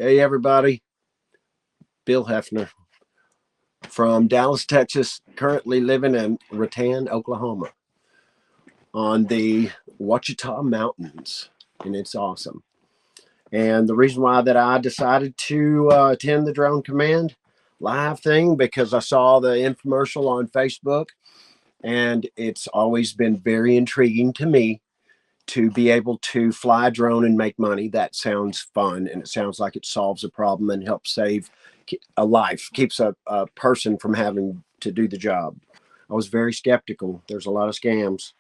Hey, everybody. Bill Hefner from Dallas, Texas, currently living in Rattan, Oklahoma, on the Ouachita Mountains, and it's awesome. And the reason why that I decided to attend the Drone Command live thing because I saw the infomercial on Facebook, and it's always been very intriguing to me to be able to fly a drone and make money. That sounds fun, and it sounds like it solves a problem and helps save a life, keeps a person from having to do the job. I was very skeptical. There's a lot of scams.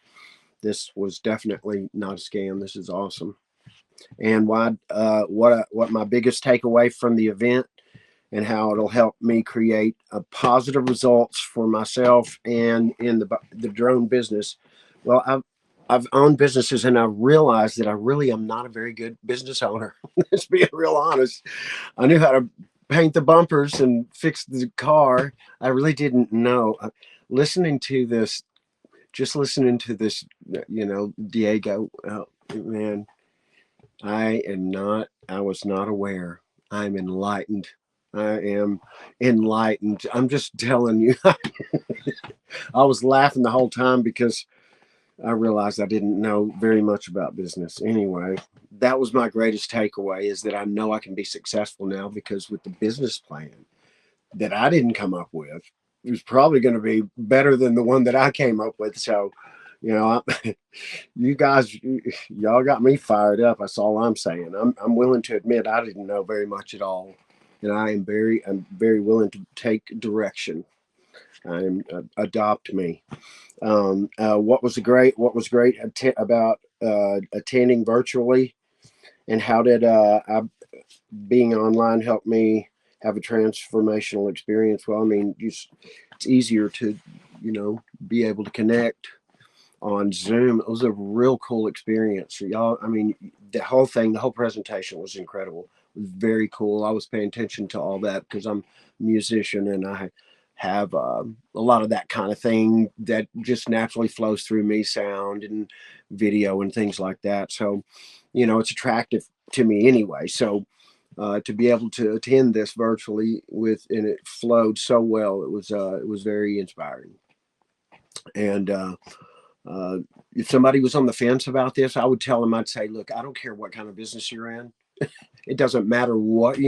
This was definitely not a scam. This is awesome. And what my biggest takeaway from the event and how it'll help me create a positive results for myself and in the drone business. Well, I've owned businesses and I realized that I really am not a very good business owner. Let's be real honest. I knew how to paint the bumpers and fix the car. I really didn't know. Listening to this, just listening to this, Diego, man, I was not aware. I'm enlightened. I am enlightened. I'm just telling you. I was laughing the whole time because I realized I didn't know very much about business. Anyway, that was my greatest takeaway is that I know I can be successful now because with the business plan that I didn't come up with, it was probably going to be better than the one that I came up with. So, you guys, y'all got me fired up. That's all I'm saying. I'm willing to admit I didn't know very much at all, and I'm very willing to take direction. Adopt me. What was great about attending virtually, and how did being online help me have a transformational experience? Well, I mean, it's easier to be able to connect on Zoom. It was a real cool experience for y'all. I mean, the whole presentation was incredible. It was very cool. I was paying attention to all that because I'm a musician and I have a lot of that kind of thing that just naturally flows through me, sound and video and things like that. So, it's attractive to me anyway. So, to be able to attend this virtually and it flowed so well, it was very inspiring. And uh, if somebody was on the fence about this, I would tell them, I'd say, look, I don't care what kind of business you're in. It doesn't matter what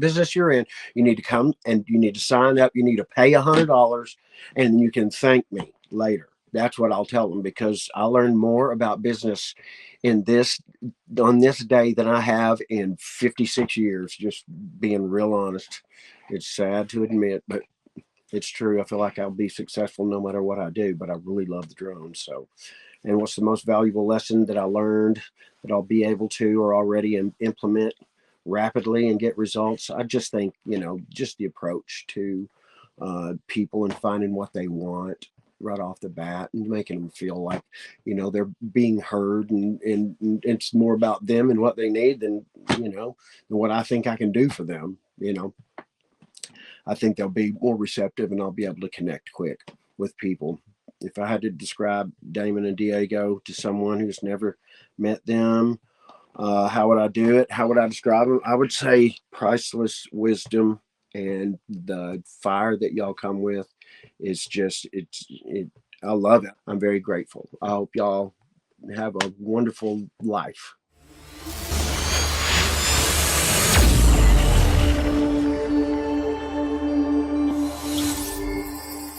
business you're in. You need to come and you need to sign up. You need to pay $100, and you can thank me later. That's what I'll tell them because I learned more about business in this on this day than I have in 56 years. Just being real honest. It's sad to admit, but it's true. I feel like I'll be successful no matter what I do, but I really love the drones. So, and what's the most valuable lesson that I learned that I'll be able to or already implement rapidly and get results? I just think, just the approach to people and finding what they want right off the bat and making them feel like, they're being heard and it's more about them and what they need than what I think I can do for them. I think they'll be more receptive and I'll be able to connect quick with people. If I had to describe Damon and Diego to someone who's never met them, how would I do it? How would I describe them? I would say priceless wisdom and the fire that y'all come with is I love it. I'm very grateful. I hope y'all have a wonderful life.